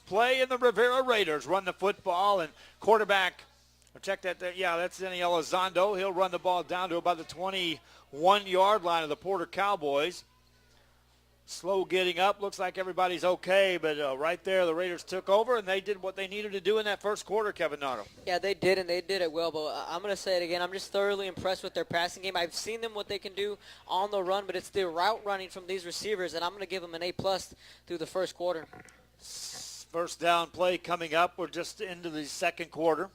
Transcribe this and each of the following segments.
play, and the Rivera Raiders run the football, and quarterback, check that there. Yeah, that's Denny Elizondo. He'll run the ball down to about the 21-yard line of the Porter Cowboys. Slow getting up. Looks like everybody's okay, but right there the Raiders took over, and they did what they needed to do in that first quarter, Kevin Nardo. Yeah, they did, and they did it well, but I'm going to say it again. I'm just thoroughly impressed with their passing game. I've seen them what they can do on the run, but it's the route running from these receivers, and I'm going to give them an A+ through the first quarter. First down play coming up. We're just into the second quarter.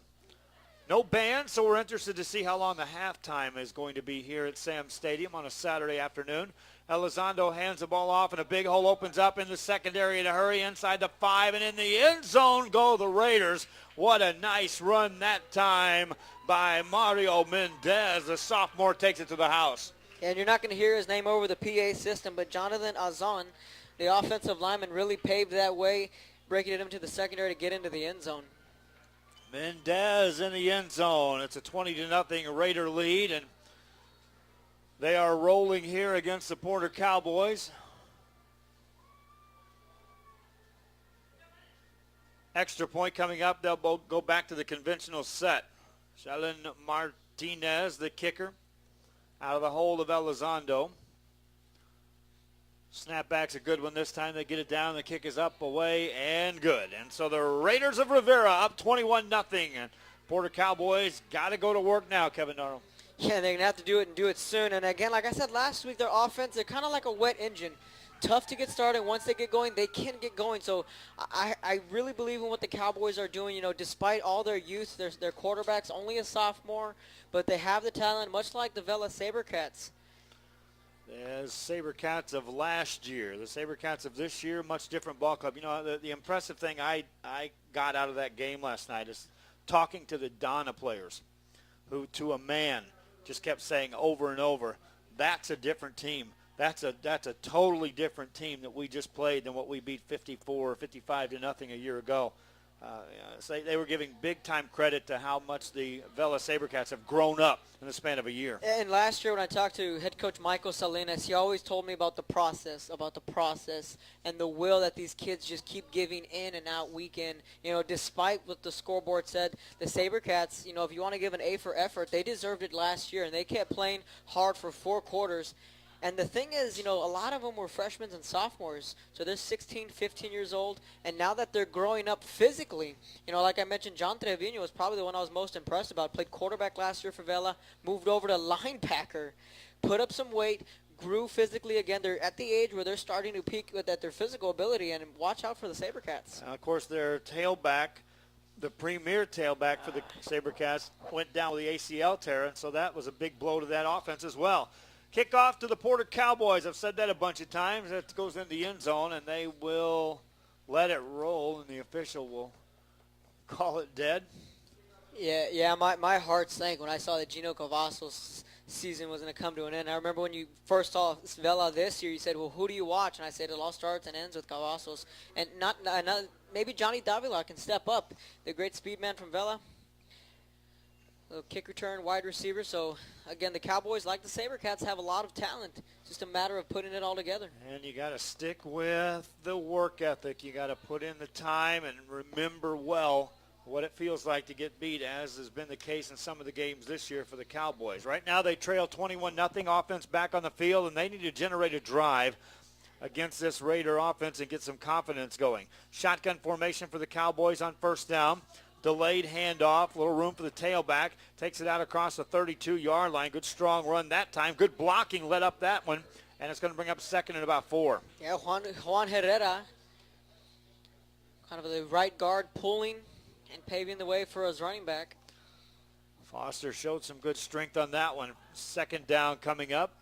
No band, so we're interested to see how long the halftime is going to be here at Sam's Stadium on a Saturday afternoon. Elizondo hands the ball off, and a big hole opens up in the secondary in a hurry inside the 5, and in the end zone go the Raiders. What a nice run that time by Mario Mendez. The sophomore takes it to the house. And you're not going to hear his name over the PA system, but Jonathan Azon, the offensive lineman, really paved that way, breaking it into the secondary to get into the end zone. Mendez in the end zone. It's a 20-0 Raider lead, and they are rolling here against the Porter Cowboys. Extra point coming up. They'll both go back to the conventional set. Shalin Martinez, the kicker, out of the hold of Elizondo. Snapback's a good one this time. They get it down. The kick is up, away, and good. And so the Raiders of Rivera up 21-0. And Porter Cowboys got to go to work now, Kevin Nardo. Yeah, they're going to have to do it and do it soon. And again, like I said last week, their offense, they're kind of like a wet engine. Tough to get started. Once they get going, they can get going. So I really believe in what the Cowboys are doing. You know, despite all their youth, their quarterback's only a sophomore, but they have the talent, much like the Vela SaberCats. As SaberCats of last year. The SaberCats of this year, much different ball club. You know, the impressive thing I got out of that game last night is talking to the Donna players who, to a man, just kept saying over and over, that's a different team. That's a totally different team that we just played than what we beat 54 or 55-0 a year ago. So they were giving big-time credit to how much the Vela SaberCats have grown up in the span of a year. And last year when I talked to head coach Michael Salinas, he always told me about the process, and the will that these kids just keep giving in and out week in. You know, despite what the scoreboard said, the SaberCats, you know, if you want to give an A for effort, they deserved it last year, and they kept playing hard for 4 quarters. And the thing is, you know, a lot of them were freshmen and sophomores, so they're 16, 15 years old, and now that they're growing up physically, you know, like I mentioned, John Trevino was probably the one I was most impressed about. Played quarterback last year for Vela, moved over to linebacker, put up some weight, grew physically again. They're at the age where they're starting to peak at their physical ability, and watch out for the SaberCats. Of course, their tailback, the premier tailback for the SaberCats, went down with the ACL tear, and so that was a big blow to that offense as well. Kickoff to the Porter Cowboys. I've said that a bunch of times. That goes in the end zone, and they will let it roll, and the official will call it dead. Yeah. My heart sank when I saw that Gino Cavazos' season was going to come to an end. I remember when you first saw Vela this year, you said, well, who do you watch? And I said, it all starts and ends with Cavazos. And not maybe Johnny Davila can step up, the great speed man from Vela. Little kick return, wide receiver. So, again, the Cowboys, like the SaberCats, have a lot of talent. It's just a matter of putting it all together. And you got to stick with the work ethic. You got to put in the time and remember well what it feels like to get beat, as has been the case in some of the games this year for the Cowboys. Right now they trail 21-0, offense back on the field, and they need to generate a drive against this Raider offense and get some confidence going. Shotgun formation for the Cowboys on first down. Delayed handoff, little room for the tailback. Takes it out across the 32-yard line. Good strong run that time. Good blocking led up that one, and it's going to bring up second and about 4. Yeah, Juan Herrera, kind of the right guard, pulling and paving the way for his running back. Foster showed some good strength on that one. Second down coming up.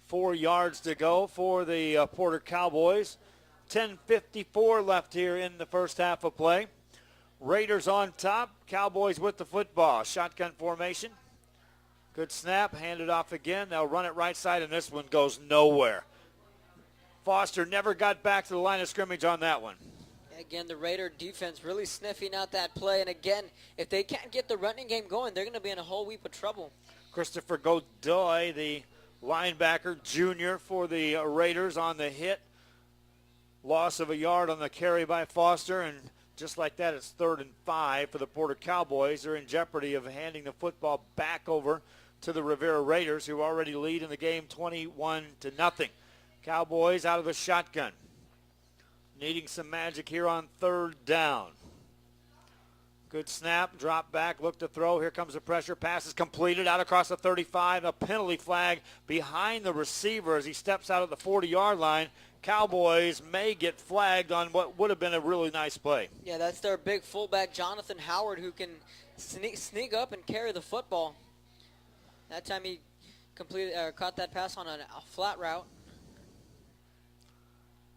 4 yards to go for the Porter Cowboys. 10:54 left here in the first half of play. Raiders on top, Cowboys with the football. Shotgun formation. Good snap, handed off again. They'll run it right side, and this one goes nowhere. Foster never got back to the line of scrimmage on that one. Again, the Raider defense really sniffing out that play. And again, if they can't get the running game going, they're going to be in a whole heap of trouble. Christopher Godoy, the linebacker, junior for the Raiders on the hit. Loss of a yard on the carry by Foster, and Just like that, it's 3rd and 5 for the Porter Cowboys. They're in jeopardy of handing the football back over to the Rivera Raiders, who already lead in the game 21-0. Cowboys out of the shotgun, needing some magic here on 3rd down. Good snap, drop back, look to throw. Here comes the pressure. Pass is completed out across the 35. A penalty flag behind the receiver as he steps out at the 40-yard line. Cowboys may get flagged on what would have been a really nice play. Yeah, that's their big fullback, Jonathan Howard, who can sneak up and carry the football. That time he caught that pass on a flat route.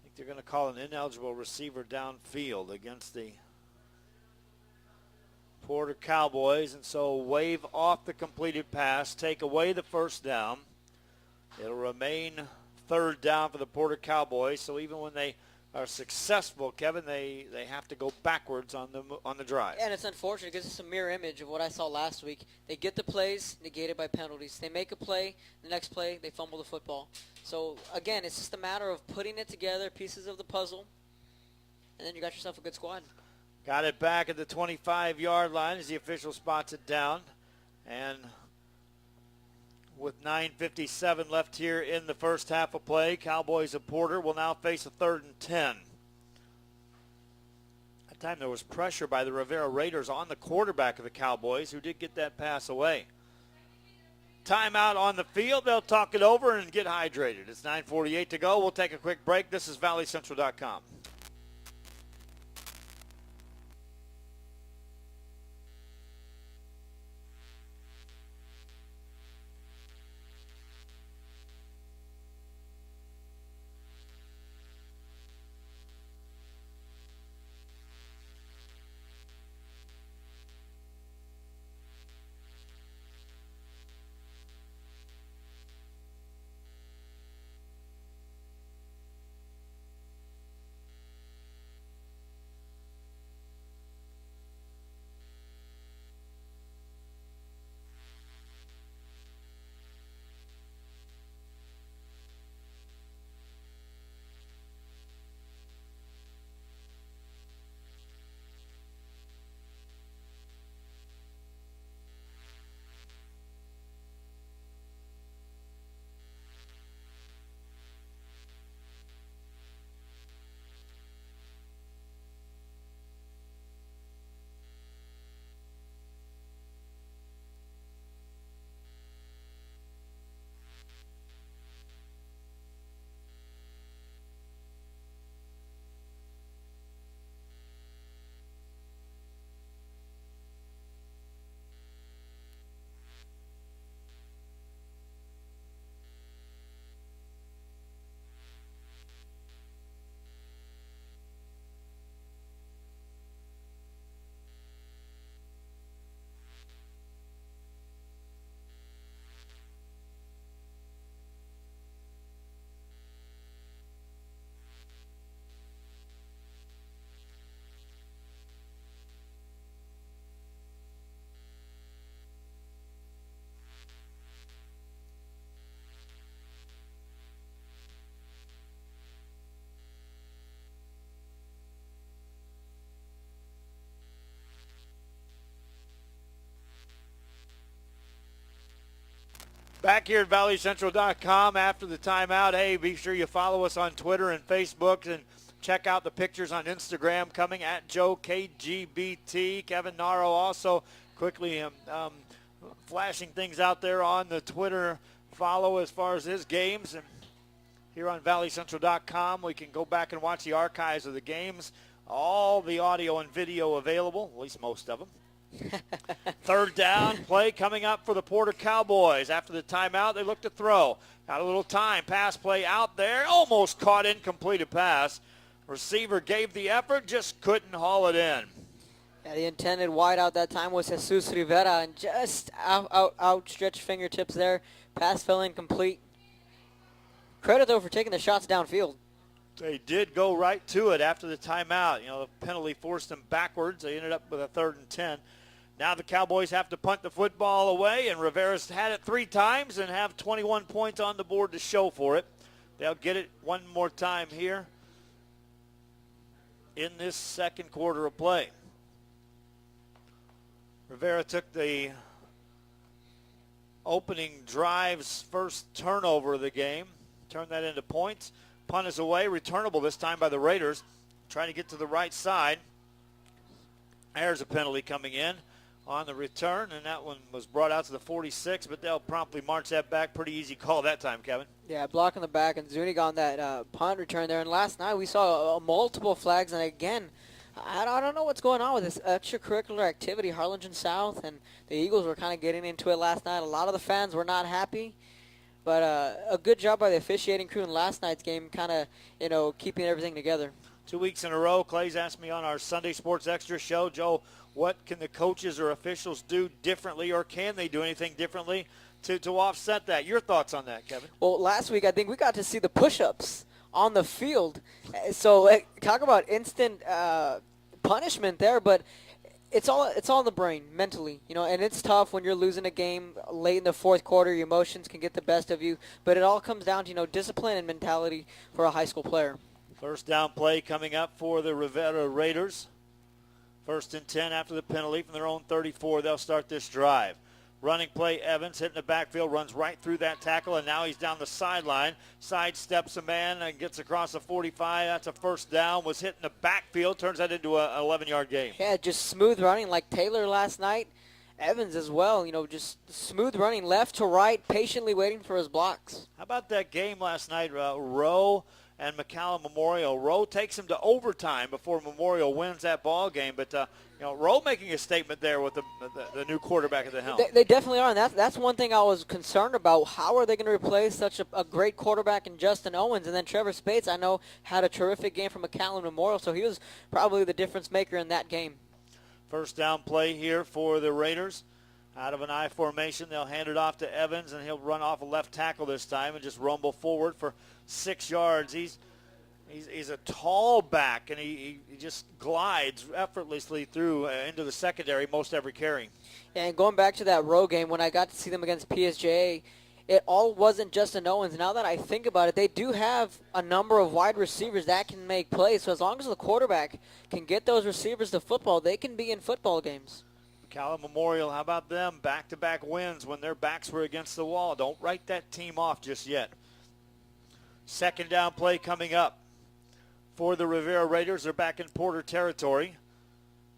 I think they're going to call an ineligible receiver downfield against the Porter Cowboys, and so wave off the completed pass, take away the 1st down. It'll remain 3rd down for the Porter Cowboys, so even when they are successful, Kevin, they have to go backwards on the drive. And it's unfortunate because it's a mirror image of what I saw last week. They get the plays negated by penalties. They make a play, the next play they fumble the football. So again, it's just a matter of putting it together, pieces of the puzzle, and then you got yourself a good squad. Got it back at the 25-yard line as the official spots it down. And with 9:57 left here in the first half of play, Cowboys of Porter will now face a 3rd and 10. That time there was pressure by the Rivera Raiders on the quarterback of the Cowboys, who did get that pass away. Timeout on the field. They'll talk it over and get hydrated. It's 9:48 to go. We'll take a quick break. This is ValleyCentral.com. Back here at ValleyCentral.com after the timeout. Hey, be sure you follow us on Twitter and Facebook and check out the pictures on Instagram coming at JoeKGBT. Kevin Naro also quickly flashing things out there on the Twitter follow as far as his games. And here on ValleyCentral.com, we can go back and watch the archives of the games. All the audio and video available, at least most of them. 3rd down play coming up for the Porter Cowboys. After the timeout, they look to throw. Got a little time. Pass play out there. Almost caught incompleted pass. Receiver gave the effort, just couldn't haul it in. Yeah, the intended wideout that time was Jesus Rivera, and just outstretched fingertips there. Pass fell incomplete. Credit, though, for taking the shots downfield. They did go right to it after the timeout. You know, the penalty forced them backwards. They ended up with a 3rd and 10. Now the Cowboys have to punt the football away, and Rivera's had it 3 times and have 21 points on the board to show for it. They'll get it one more time here in this second quarter of play. Rivera took the opening drive's first turnover of the game, turned that into points. Punt is away, returnable this time by the Raiders. Trying to get to the right side. There's a penalty coming in on the return, and that one was brought out to the 46, but they'll promptly march that back. Pretty easy call that time, Kevin. Yeah, blocking the back, and Zuniga on that punt return there. And last night we saw multiple flags, and again, I don't know what's going on with this extracurricular activity. Harlingen South and the Eagles were kind of getting into it last night. A lot of the fans were not happy, but a good job by the officiating crew in last night's game, kind of, keeping everything together. 2 weeks in a row, Clay's asked me on our Sunday Sports Extra show, Joe, what can the coaches or officials do differently, or can they do anything differently to offset that? Your thoughts on that, Kevin? Well, last week I think we got to see the push-ups on the field. So talk about instant punishment there, but it's all in the brain mentally, and it's tough when you're losing a game late in the fourth quarter. Your emotions can get the best of you, but it all comes down to discipline and mentality for a high school player. First down play coming up for the Rivera Raiders. 1st and 10 after the penalty from their own 34. They'll start this drive. Running play, Evans hitting the backfield, runs right through that tackle, and now he's down the sideline. Sidesteps a man and gets across the 45. That's a first down. Was hit in the backfield. Turns that into an 11-yard gain. Yeah, just smooth running like Taylor last night. Evans as well, just smooth running left to right, patiently waiting for his blocks. How about that game last night, Rowe and McCallum Memorial? Rowe takes him to overtime before Memorial wins that ball game. But, Rowe making a statement there with the new quarterback at the helm. They definitely are, and that's one thing I was concerned about. How are they going to replace such a great quarterback in Justin Owens? And then Trevor Spates, I know, had a terrific game from McCallum Memorial, so he was probably the difference maker in that game. First down play here for the Raiders. Out of an I formation, they'll hand it off to Evans, and he'll run off a left tackle this time and just rumble forward for 6 yards. He's a tall back, and he just glides effortlessly through into the secondary most every carry. And going back to that Rowe game, when I got to see them against PSJA, it all wasn't Justin Owens. Now that I think about it, they do have a number of wide receivers that can make plays. So as long as the quarterback can get those receivers to football, they can be in football games. McCallum Memorial, how about them? Back-to-back wins when their backs were against the wall. Don't write that team off just yet. Second down play coming up for the Rivera Raiders. They're back in Porter territory,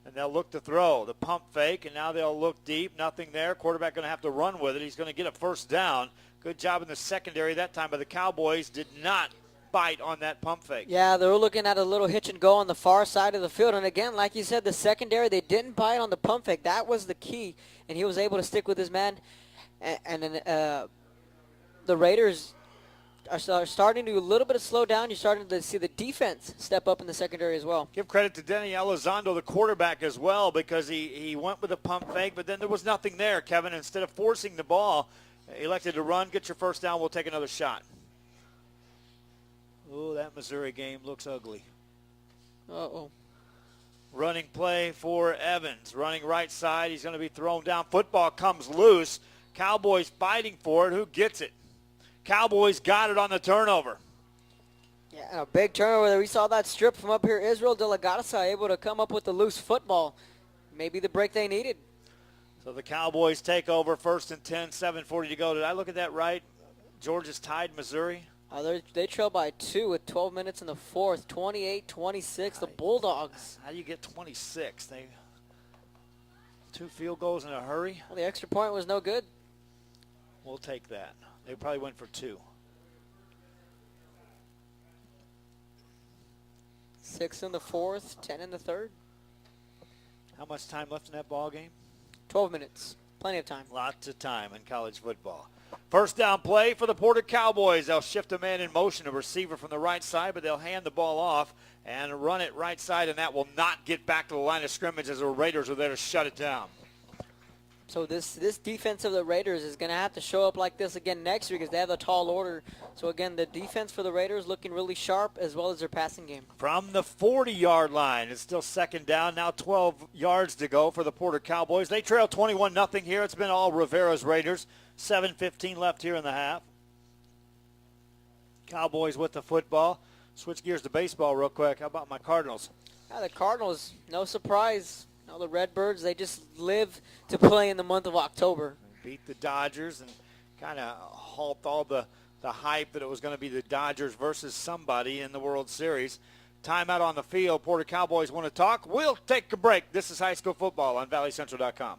and they'll look to throw. The pump fake, and now they'll look deep. Nothing there. Quarterback going to have to run with it. He's going to get a first down. Good job in the secondary that time, but the Cowboys did not bite on that pump fake. Yeah, they were looking at a little hitch and go on the far side of the field. And again, like you said, the secondary, they didn't bite on the pump fake. That was the key, and he was able to stick with his man. And then the Raiders are starting to a little bit of slow down. You're starting to see the defense step up in the secondary as well. Give credit to Denny Elizondo, the quarterback, as well, because he went with a pump fake, but then there was nothing there, Kevin. Instead of forcing the ball, elected to run, get your first down, we'll take another shot. Oh, that Missouri game looks ugly. Uh-oh. Running play for Evans. Running right side. He's going to be thrown down. Football comes loose. Cowboys fighting for it. Who gets it? Cowboys got it on the turnover. Yeah, and a big turnover there. We saw that strip from up here. Israel De La Garza able to come up with the loose football. Maybe the break they needed. So the Cowboys take over. 1st and 10, 7:40 to go. Did I look at that right? Georgia's tied Missouri. They trail by 2 with 12 minutes in the fourth, 28-26, the Bulldogs. How do you get 26? They 2 field goals in a hurry? Well, the extra point was no good. We'll take that. They probably went for 2. 6 in the fourth, 10 in the third. How much time left in that ball game? 12 minutes. Plenty of time. Lots of time in college football. First down play for the Porter Cowboys. They'll shift a man in motion, a receiver from the right side, but they'll hand the ball off and run it right side, and that will not get back to the line of scrimmage as the Raiders are there to shut it down. So this defense of the Raiders is going to have to show up like this again next year because they have a tall order. So, again, the defense for the Raiders looking really sharp as well as their passing game. From the 40-yard line, it's still second down. Now 12 yards to go for the Porter Cowboys. They trail 21-0 here. It's been all Rivera's Raiders. 7:15 left here in the half. Cowboys with the football. Switch gears to baseball real quick. How about my Cardinals? The Cardinals, no surprise. The Redbirds, they just live to play in the month of October. Beat the Dodgers and kind of halt all the hype that it was going to be the Dodgers versus somebody in the World Series. Timeout on the field. Porter Cowboys want to talk. We'll take a break. This is high school football on ValleyCentral.com.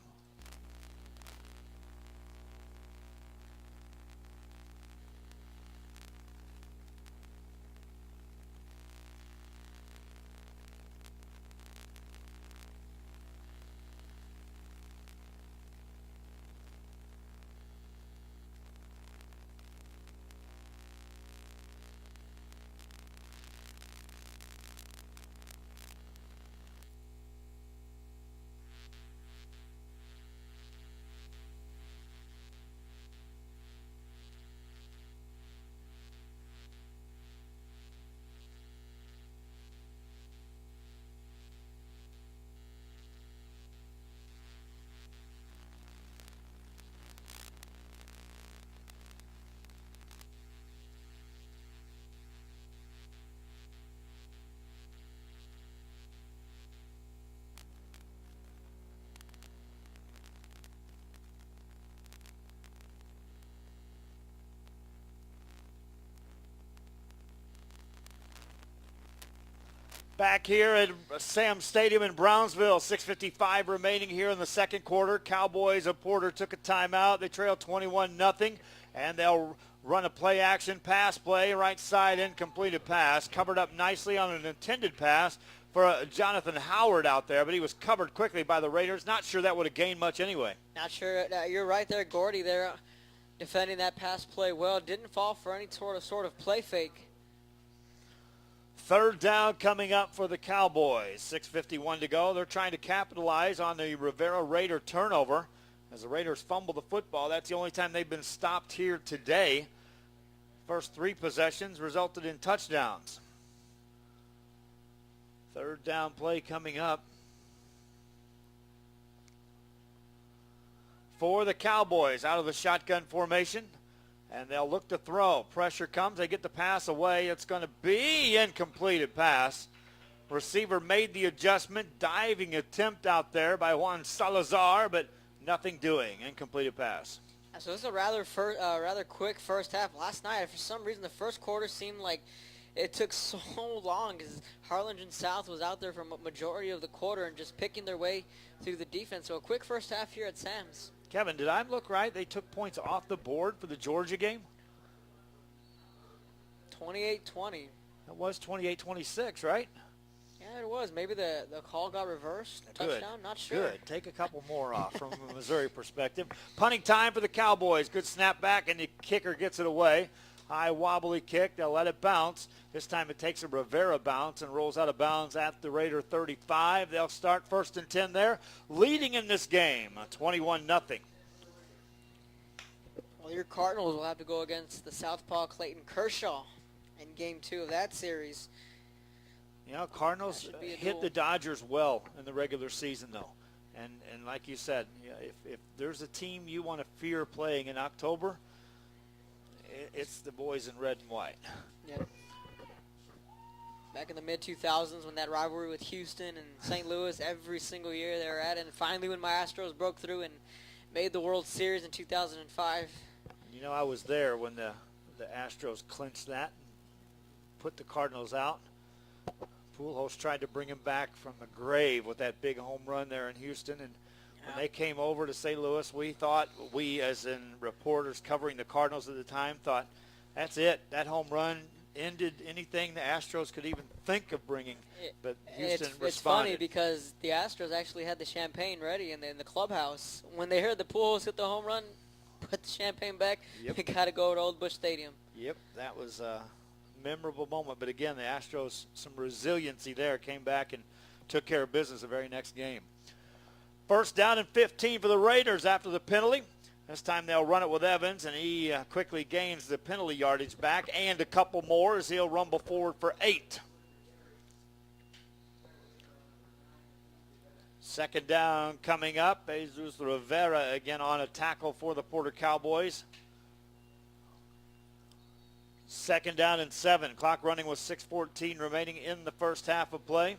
Back here at Sam Stadium in Brownsville, 6:55 remaining here in the second quarter. Cowboys of Porter took a timeout. They trail 21-0, and they'll run a play-action pass play, right side incompleted pass, covered up nicely on an intended pass for Jonathan Howard out there, but he was covered quickly by the Raiders. Not sure that would have gained much anyway. Not sure. You're right there, Gordy, there defending that pass play well. Didn't fall for any sort of play fake. Third down coming up for the Cowboys. 6:51 to go. They're trying to capitalize on the Rivera Raider turnover. As the Raiders fumble the football, that's the only time they've been stopped here today. First three possessions resulted in touchdowns. Third down play coming up for the Cowboys out of the shotgun formation. And they'll look to throw. Pressure comes. They get the pass away. It's going to be incompleted pass. Receiver made the adjustment. Diving attempt out there by Juan Salazar, but nothing doing. Incompleted pass. So this is a rather quick first half. Last night, for some reason, the first quarter seemed like it took so long because Harlingen South was out there for a majority of the quarter and just picking their way through the defense. So a quick first half here at Sam's. Kevin, did I look right? They took points off the board for the Georgia game? 28-20. It was 28-26, right? Yeah, it was. Maybe the call got reversed. Good. Touchdown, not sure. Good. Take a couple more off from a Missouri perspective. Punting time for the Cowboys. Good snap back, and the kicker gets it away. High wobbly kick. They'll let it bounce. This time it takes a Rivera bounce and rolls out of bounds at the Raider 35. They'll start 1st and 10 there, leading in this game, 21-0. Well, your Cardinals will have to go against the Southpaw Clayton Kershaw in Game 2 of that series. You know, Cardinals hit the Dodgers well in the regular season, though. And like you said, if there's a team you want to fear playing in October, it's the boys in red and white. Yeah. Back in the mid-2000s when that rivalry with Houston and St. Louis, every single year they were at it. And finally when my Astros broke through and made the World Series in 2005. You know, I was there when the Astros clinched that and put the Cardinals out. Pujols tried to bring him back from the grave with that big home run there in Houston. And when they came over to St. Louis, we as in reporters covering the Cardinals at the time, thought, that's it. That home run ended anything the Astros could even think of bringing. But Houston responded. It's funny because the Astros actually had the champagne ready in the clubhouse. When they heard the Pujols hit the home run, put the champagne back, we got to go to Old Busch Stadium. Yep, that was a memorable moment. But again, the Astros, some resiliency there, came back and took care of business the very next game. First down and 15 for the Raiders after the penalty. This time they'll run it with Evans, and he quickly gains the penalty yardage back and a couple more as he'll rumble forward for 8. Second down coming up. Jesus Rivera again on a tackle for the Porter Cowboys. Second down and 7. Clock running with 6:14 remaining in the first half of play.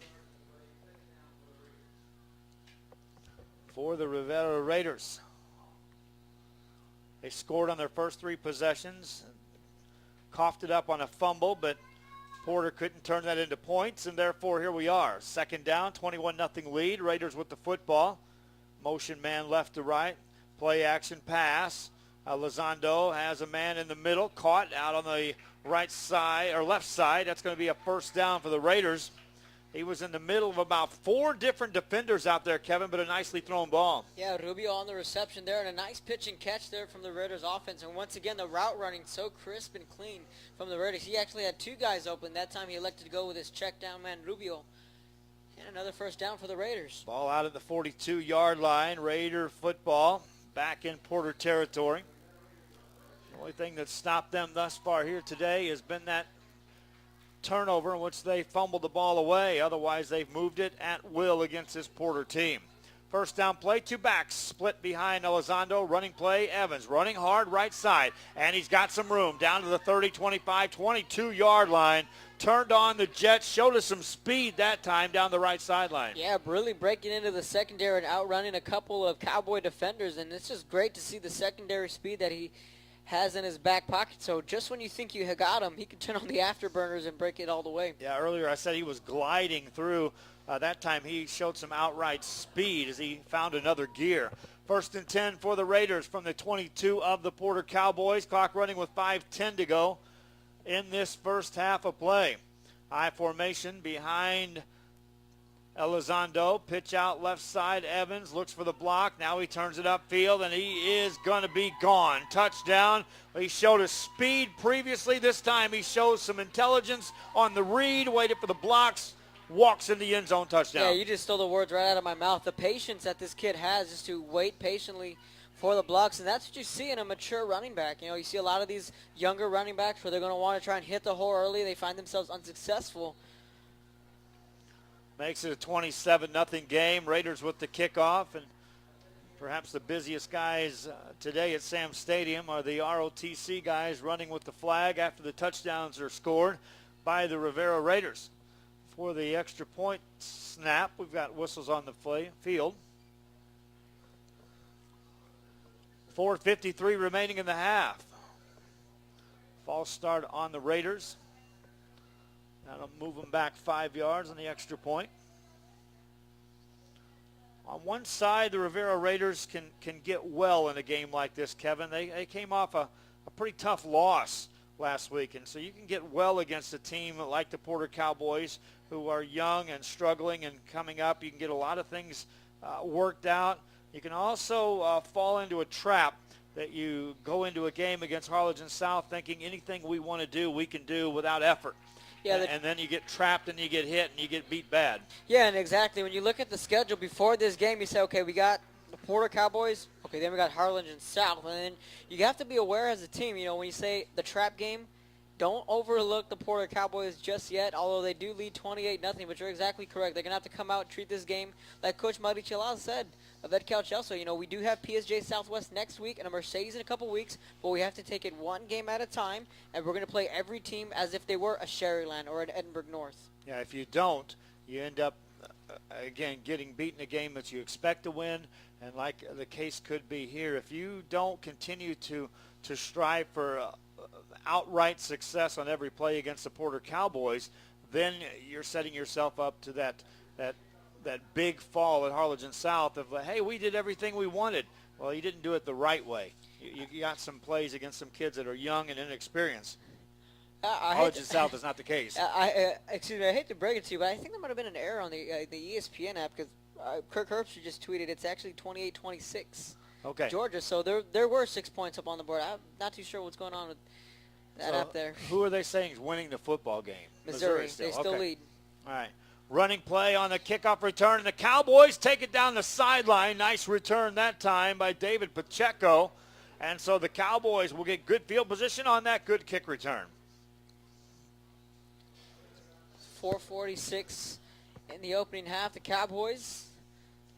for the Rivera Raiders. They scored on their first 3 possessions, coughed it up on a fumble, but Porter couldn't turn that into points, and therefore here we are. Second down, 21-0 lead. Raiders with the football. Motion man left to right. Play action pass. Elizondo has a man in the middle, caught out on the right side or left side. That's going to be a first down for the Raiders. He was in the middle of about 4 different defenders out there, Kevin, but a nicely thrown ball. Yeah, Rubio on the reception there, and a nice pitch and catch there from the Raiders offense. And once again, the route running so crisp and clean from the Raiders. He actually had 2 guys open. That time he elected to go with his check down man, Rubio. And another first down for the Raiders. Ball out at the 42-yard line. Raider football back in Porter territory. The only thing that's stopped them thus far here today has been that turnover in which they fumbled the ball away. Otherwise, they've moved it at will against this Porter team. First down play, 2 backs split behind Elizondo. Running play, Evans running hard right side, and he's got some room down to the 30, 25, 22-yard line. Turned on the Jets, showed us some speed that time down the right sideline. Yeah, really breaking into the secondary and outrunning a couple of Cowboy defenders, and it's just great to see the secondary speed that he has in his back pocket. So just when you think you have got him, he can turn on the afterburners and break it all the way. Yeah, earlier I said he was gliding through. That time he showed some outright speed as he found another gear. First and 10 for the Raiders from the 22 of the Porter Cowboys. Clock running with 5:10 to go in this first half of play. High formation behind Elizondo. Pitch out left side. Evans looks for the block. Now he turns it upfield, and he is going to be gone. Touchdown. He showed us speed previously. This time he shows some intelligence on the read. Waited for the blocks. Walks in the end zone, touchdown. Yeah, you just stole the words right out of my mouth. The patience that this kid has just to wait patiently for the blocks, and that's what you see in a mature running back. You know, you see a lot of these younger running backs where they're going to want to try and hit the hole early. They find themselves unsuccessful. Makes it a 27-0 game. Raiders with the kickoff, and perhaps the busiest guys today at Sam Stadium are the ROTC guys running with the flag after the touchdowns are scored by the Rivera Raiders. For the extra point snap, we've got whistles on the field. 4:53 remaining in the half. False start on the Raiders. That'll move them back 5 yards on the extra point. On one side, the Rivera Raiders can get well in a game like this, Kevin. They came off a pretty tough loss last week, and so you can get well against a team like the Porter Cowboys who are young and struggling and coming up. You can get a lot of things worked out. You can also fall into a trap that you go into a game against Harlingen South thinking anything we want to do, we can do without effort. Yeah, and then you get trapped and you get hit and you get beat bad. Yeah, and exactly. When you look at the schedule before this game, you say, okay, we got the Porter Cowboys. Okay, then we got Harlingen South. And then you have to be aware as a team, you know, when you say the trap game, don't overlook the Porter Cowboys just yet, although they do lead 28-0. But you're exactly correct. They're going to have to come out and treat this game like Coach Marty Chilaz said of Ed Calcelso. You know, we do have PSJ Southwest next week and a Mercedes in a couple weeks, but we have to take it one game at a time, and we're going to play every team as if they were a Sherryland or an Edinburgh North. Yeah, if you don't, you end up, again, getting beaten a game that you expect to win, and like the case could be here, if you don't continue to strive for outright success on every play against the Porter Cowboys, then you're setting yourself up to that big fall at Harlingen South of, hey, we did everything we wanted. Well, you didn't do it the right way. You got some plays against some kids that are young and inexperienced. Harlingen South is not the case. Excuse me, I hate to break it to you, but I think there might have been an error on the ESPN app because Kirk Herbstreit just tweeted it's actually 28-26. Okay. Georgia, so there were 6 points up on the board. I'm not too sure what's going on with that up there. Who are they saying is winning the football game? Missouri. They still lead. All right. Running play on the kickoff return, and the Cowboys take it down the sideline. Nice return that time by David Pacheco. And so the Cowboys will get good field position on that good kick return. 4:46 in the opening half. The Cowboys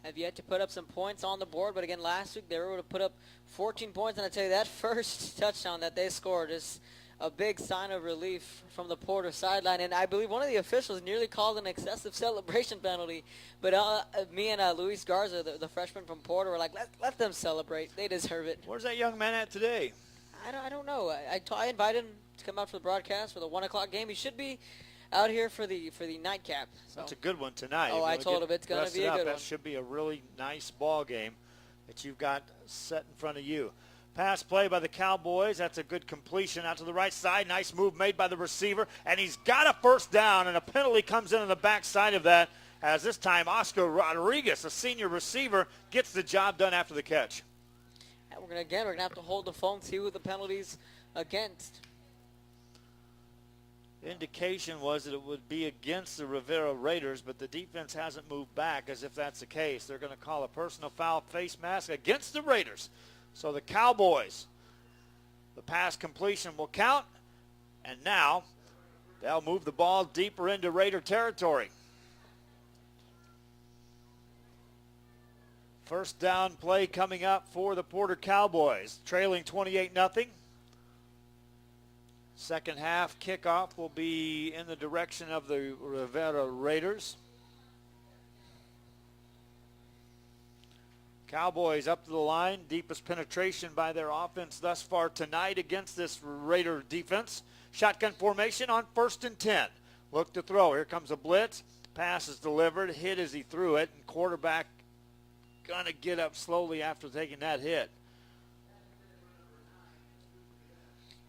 have yet to put up some points on the board, but again, last week they were able to put up 14 points, and I tell you, that first touchdown that they scored is a big sign of relief from the Porter sideline. And I believe one of the officials nearly called an excessive celebration penalty. But me and Luis Garza, the freshman from Porter, were like, let them celebrate. They deserve it. Where's that young man at today? I don't know. I invited him to come out for the broadcast for the 1 o'clock game. He should be out here for the nightcap. So. That's a good one tonight. Oh, I told him it's going to be a good one. That should be a really nice ball game that you've got set in front of you. Pass play by the Cowboys. That's a good completion out to the right side. Nice move made by the receiver, and he's got a first down, and a penalty comes in on the backside of that, as this time Oscar Rodriguez, a senior receiver, gets the job done after the catch. And we're going to have to hold the phone, see who the penalty's against. Indication was that it would be against the Rivera Raiders, but the defense hasn't moved back as if that's the case. They're going to call a personal foul face mask against the Raiders. So the Cowboys, the pass completion will count, and now they'll move the ball deeper into Raider territory. First down play coming up for the Porter Cowboys, trailing 28-0. Second half kickoff will be in the direction of the Rivera Raiders. Cowboys up to the line, deepest penetration by their offense thus far tonight against this Raider defense. Shotgun formation on 1st and 10. Look to throw. Here comes a blitz. Pass is delivered, hit as he threw it, and quarterback going to get up slowly after taking that hit.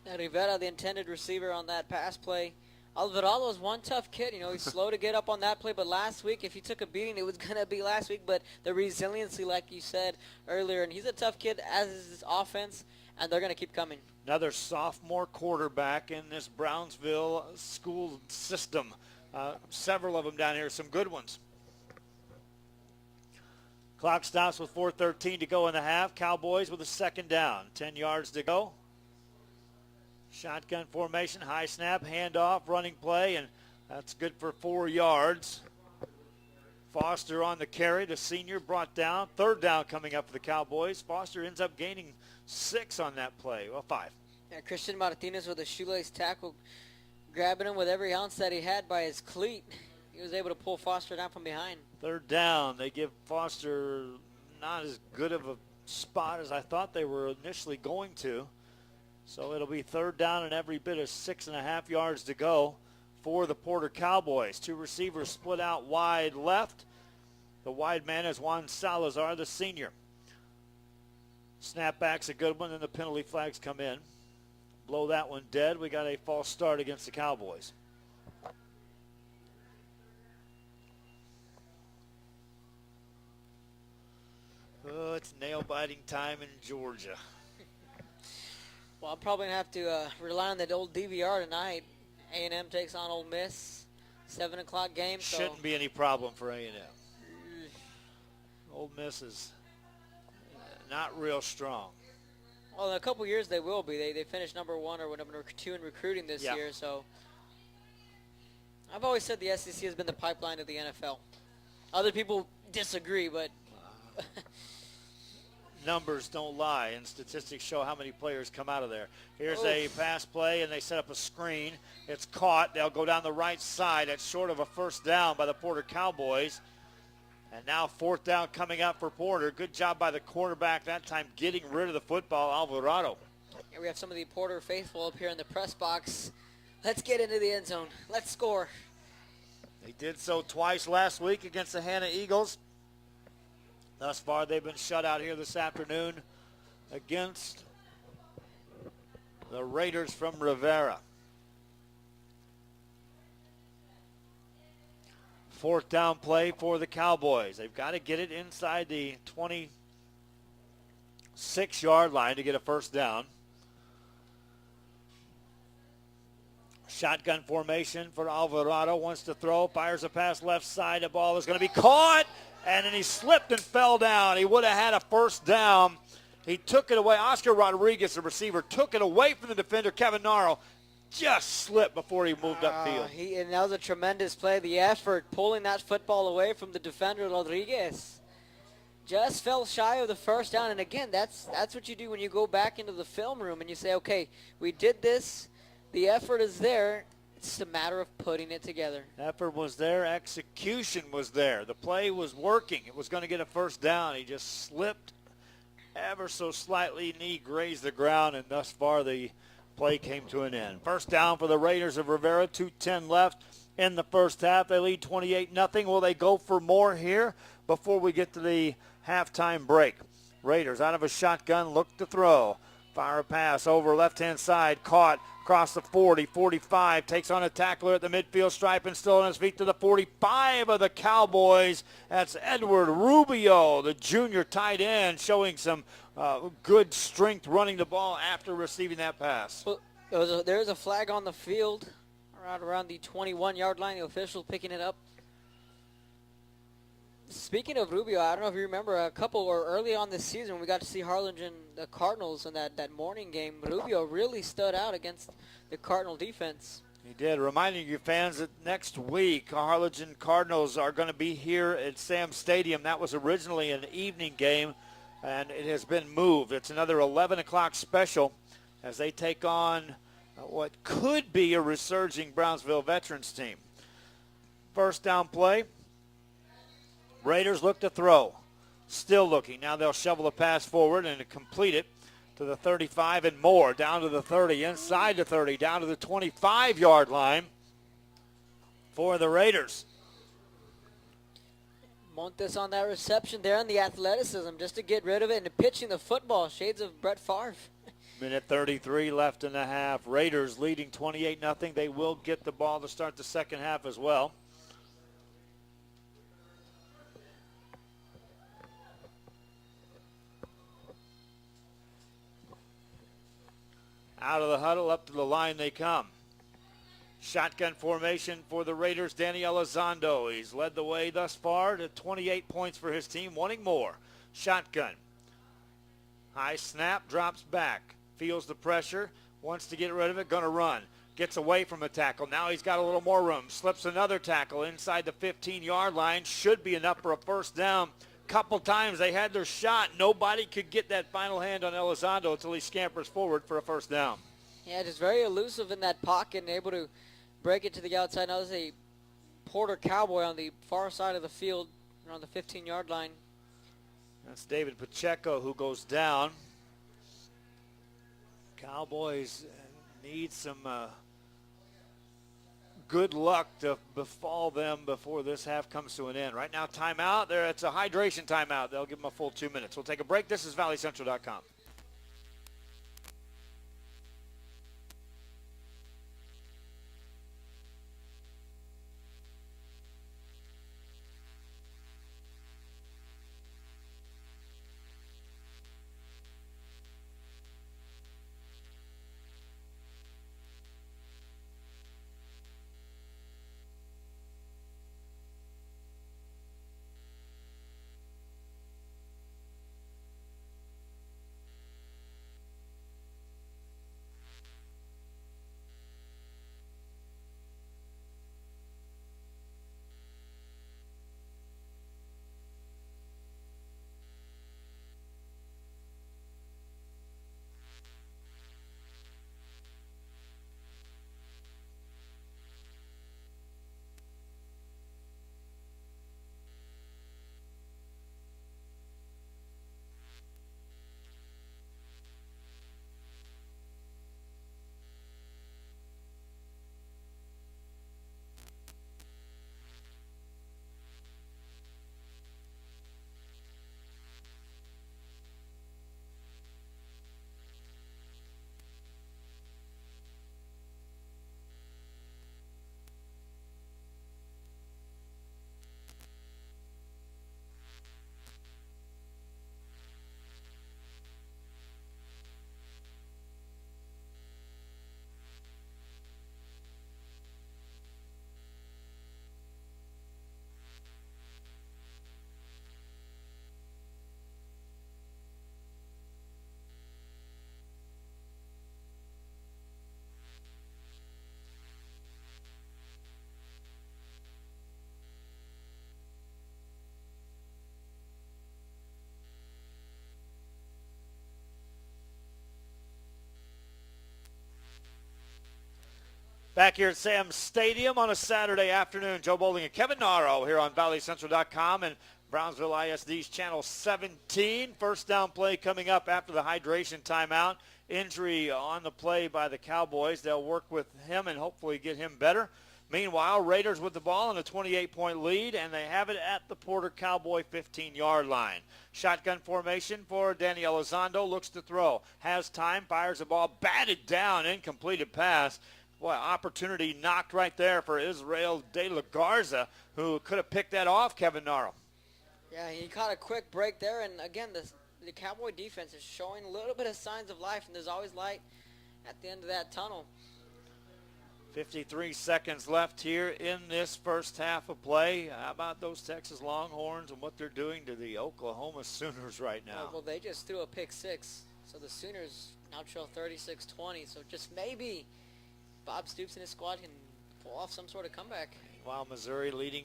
Now Rivera, the intended receiver on that pass play. Alvarado is one tough kid. You know, he's slow to get up on that play, but last week, if he took a beating, it was going to be last week. But the resiliency, like you said earlier, and he's a tough kid, as is his offense, and they're going to keep coming. Another sophomore quarterback in this Brownsville school system. Several of them down here, some good ones. Clock stops with 4:13 to go in the half. Cowboys with a second down. 10 yards to go. Shotgun formation, high snap, handoff, running play, and that's good for 4 yards. Foster on the carry, the senior brought down. Third down coming up for the Cowboys. Foster ends up gaining 6 on that play. Well, 5. Yeah, Christian Martinez with a shoelace tackle, grabbing him with every ounce that he had by his cleat. He was able to pull Foster down from behind. Third down. They give Foster not as good of a spot as I thought they were initially going to. So it'll be third down and every bit of 6.5 yards to go for the Porter Cowboys. 2 receivers split out wide left. The wide man is Juan Salazar, the senior. Snapback's a good one, and the penalty flags come in. Blow that one dead. We got a false start against the Cowboys. Oh, it's nail-biting time in Georgia. Well, I'm probably going to have to rely on that old DVR tonight. A&M takes on Ole Miss. 7 o'clock game. Shouldn't be any problem for A&M. Ole Miss is not real strong. Well, in a couple years they will be. They finished number 1 or number 2 in recruiting this year. So I've always said the SEC has been the pipeline of the NFL. Other people disagree, but numbers don't lie, and statistics show how many players come out of there. Here's a pass play, and they set up a screen. It's caught. They'll go down the right side. It's short of a first down by the Porter Cowboys. And now 4th down coming up for Porter. Good job by the quarterback that time getting rid of the football, Alvarado. Here we have some of the Porter faithful up here in the press box. Let's get into the end zone. Let's score. They did so twice last week against the Hannah Eagles. Thus far, they've been shut out here this afternoon against the Raiders from Rivera. 4th down play for the Cowboys. They've got to get it inside the 26-yard line to get a first down. Shotgun formation for Alvarado. Wants to throw. Fires a pass left side. The ball is going to be caught. And then he slipped and fell down. He would have had a first down. He took it away. Oscar Rodriguez, the receiver, took it away from the defender, Kevin Narrow. Just slipped before he moved upfield. And that was a tremendous play. The effort, pulling that football away from the defender, Rodriguez. Just fell shy of the first down. And, again, that's what you do when you go back into the film room and you say, okay, we did this. The effort is there. It's a matter of putting it together. Effort was there. Execution was there. The play was working. It was going to get a first down. He just slipped ever so slightly. Knee grazed the ground, and thus far the play came to an end. First down for the Raiders of Rivera. 2:10 left in the first half. They lead 28-0. Will they go for more here before we get to the halftime break? Raiders out of a shotgun, look to throw. Fire a pass over left-hand side, caught across the 40, 45, takes on a tackler at the midfield stripe and still on his feet to the 45 of the Cowboys. That's Edward Rubio, the junior tight end, showing some good strength running the ball after receiving that pass. Well, there's a flag on the field around the 21-yard line. The official picking it up. Speaking of Rubio, I don't know if you remember early on this season when we got to see Harlingen, the Cardinals in that morning game. Rubio really stood out against the Cardinal defense. He did. Reminding you fans that next week, Harlingen Cardinals are going to be here at Sam Stadium. That was originally an evening game, and it has been moved. It's another 11 o'clock special as they take on what could be a resurging Brownsville Veterans team. First down play. Raiders look to throw. Still looking. Now they'll shovel the pass forward and complete it to the 35 and more. Down to the 30, inside the 30, down to the 25-yard line for the Raiders. Montes on that reception there and the athleticism just to get rid of it and pitching the football. Shades of Brett Favre. Minute 33 left in the half. Raiders leading 28-0. They will get the ball to start the second half as well. Out of the huddle, up to the line they come. Shotgun formation for the Raiders, Danny Elizondo. He's led the way thus far to 28 points for his team, wanting more. Shotgun. High snap, drops back. Feels the pressure, wants to get rid of it, going to run. Gets away from a tackle. Now he's got a little more room. Slips another tackle inside the 15-yard line. Should be enough for a first down. Couple times they had their shot. Nobody could get that final hand on Elizondo until he scampers forward for a first down. Yeah, just very elusive in that pocket and able to break it to the outside. Now there's a Porter Cowboy on the far side of the field around the 15-yard line. That's David Pacheco who goes down. Cowboys need some good luck to befall them before this half comes to an end. Right now, timeout. It's a hydration timeout. They'll give them a full 2 minutes. We'll take a break. This is ValleyCentral.com. Back here at Sam's Stadium on a Saturday afternoon. Joe Bowling and Kevin Naro here on ValleyCentral.com and Brownsville ISD's Channel 17. First down play coming up after the hydration timeout. Injury on the play by the Cowboys. They'll work with him and hopefully get him better. Meanwhile, Raiders with the ball in a 28-point lead, and they have it at the Porter Cowboy 15-yard line. Shotgun formation for Danny Elizondo. Looks to throw. Has time. Fires the ball. Batted down. Incompleted pass. Boy, opportunity knocked right there for Israel De La Garza, who could have picked that off, Kevin Naro. Yeah, he caught a quick break there, and again, the Cowboy defense is showing a little bit of signs of life, and there's always light at the end of that tunnel. 53 seconds left here in this first half of play. How about those Texas Longhorns and what they're doing to the Oklahoma Sooners right now? Well, they just threw a pick six, so the Sooners now trail 36-20, so just maybe Bob Stoops and his squad can pull off some sort of comeback. While Missouri leading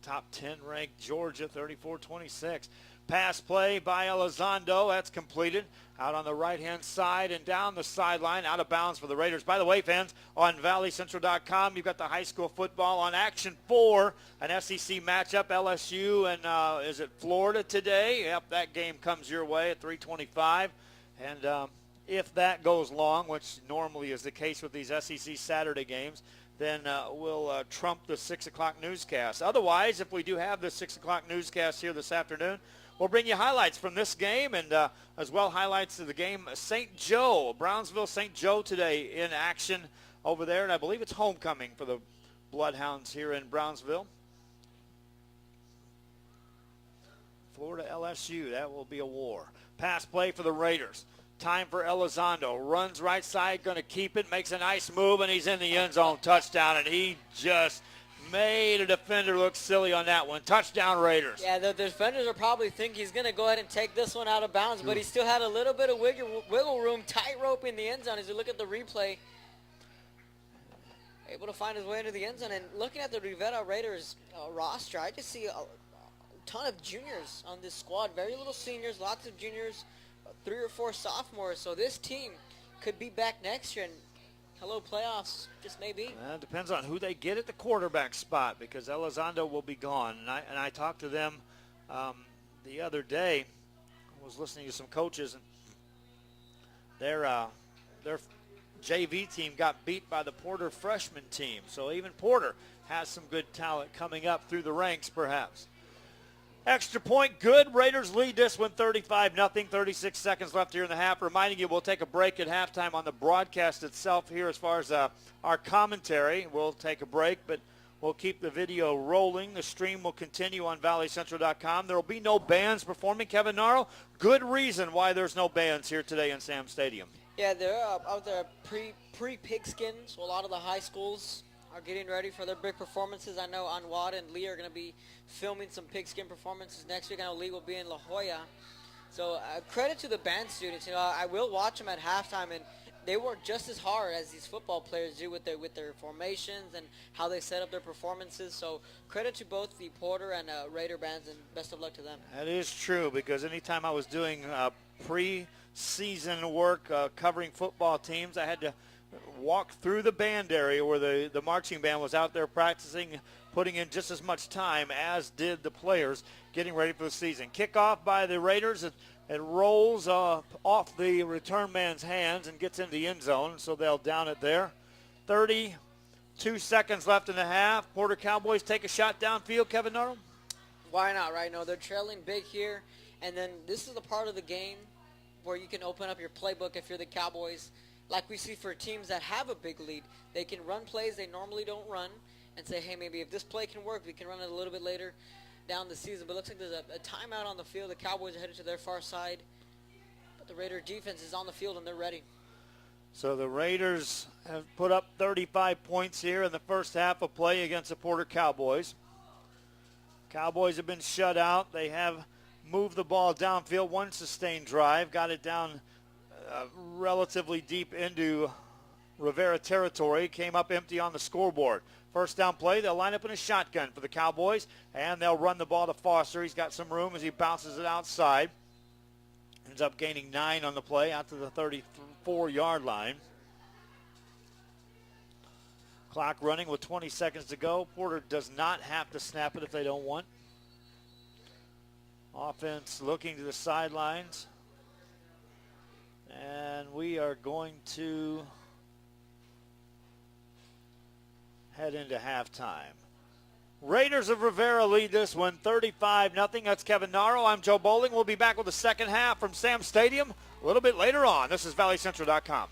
top 10 ranked Georgia 34-26. Pass play by Elizondo. That's completed. Out on the right-hand side and down the sideline. Out of bounds for the Raiders. By the way, fans, on ValleyCentral.com, you've got the high school football on Action 4, an SEC matchup, LSU and is it Florida today? Yep, that game comes your way at 3:25. And if that goes long, which normally is the case with these SEC Saturday games, then we'll trump the 6 o'clock newscast. Otherwise, if we do have the 6 o'clock newscast here this afternoon, we'll bring you highlights from this game and as well highlights of the game. St. Joe, Brownsville St. Joe today in action over there, and I believe it's homecoming for the Bloodhounds here in Brownsville. Florida LSU, that will be a war. Pass play for the Raiders. Time for Elizondo. Runs right side, going to keep it, makes a nice move, and he's in the end zone. Touchdown, and he just made a defender look silly on that one. Touchdown, Raiders. Yeah, the defenders are probably thinking he's going to go ahead and take this one out of bounds, but he still had a little bit of wiggle room, tightrope in the end zone as you look at the replay. Able to find his way into the end zone. And looking at the Rivera Raiders roster, I just see a ton of juniors on this squad. Very little seniors, lots of juniors. 3 or 4 sophomores, so this team could be back next year, and hello playoffs, just maybe. It depends on who they get at the quarterback spot because Elizondo will be gone. And I talked to them the other day. I was listening to some coaches, and their JV team got beat by the Porter freshman team. So even Porter has some good talent coming up through the ranks, perhaps. Extra point, good. Raiders lead this one 35-0. 36 seconds left here in the half. Reminding you, we'll take a break at halftime on the broadcast itself here as far as our commentary. We'll take a break, but we'll keep the video rolling. The stream will continue on ValleyCentral.com. There will be no bands performing. Kevin Naro, good reason why there's no bands here today in Sam Stadium. Yeah, they're out there pre-pigskin, so a lot of the high schools are getting ready for their big performances. I know Anwad and Lee are going to be filming some pigskin performances next week. I know Lee will be in La Jolla. So credit to the band students. You know, I will watch them at halftime, and they work just as hard as these football players do with their formations and how they set up their performances. So credit to both the Porter and Raider bands, and best of luck to them. That is true because anytime I was doing pre-season work covering football teams, I had to walk through the band area where the marching band was out there practicing, putting in just as much time as did the players getting ready for the season. Kickoff by the Raiders. It rolls off the return man's hands and gets into the end zone, so they'll down it there. 32 seconds left in the half. Porter Cowboys take a shot downfield, Kevin Naro? Why not, right? No, they're trailing big here, and then this is the part of the game where you can open up your playbook if you're the Cowboys. Like we see for teams that have a big lead, they can run plays they normally don't run and say, hey, maybe if this play can work, we can run it a little bit later down the season. But it looks like there's a timeout on the field. The Cowboys are headed to their far side. But the Raider defense is on the field, and they're ready. So the Raiders have put up 35 points here in the first half of play against the Porter Cowboys. Cowboys have been shut out. They have moved the ball downfield. One sustained drive, got it down relatively deep into Rivera territory, came up empty on the scoreboard. First down play, they'll line up in a shotgun for the Cowboys, and they'll run the ball to Foster. He's got some room as he bounces it outside. Ends up gaining 9 on the play out to the 34-yard line. Clock running with 20 seconds to go. Porter does not have to snap it if they don't want. Offense looking to the sidelines. And we are going to head into halftime. Raiders of Rivera lead this one 35-0. That's Kevin Naro. I'm Joe Bowling. We'll be back with the second half from Sam Stadium a little bit later on. This is ValleyCentral.com.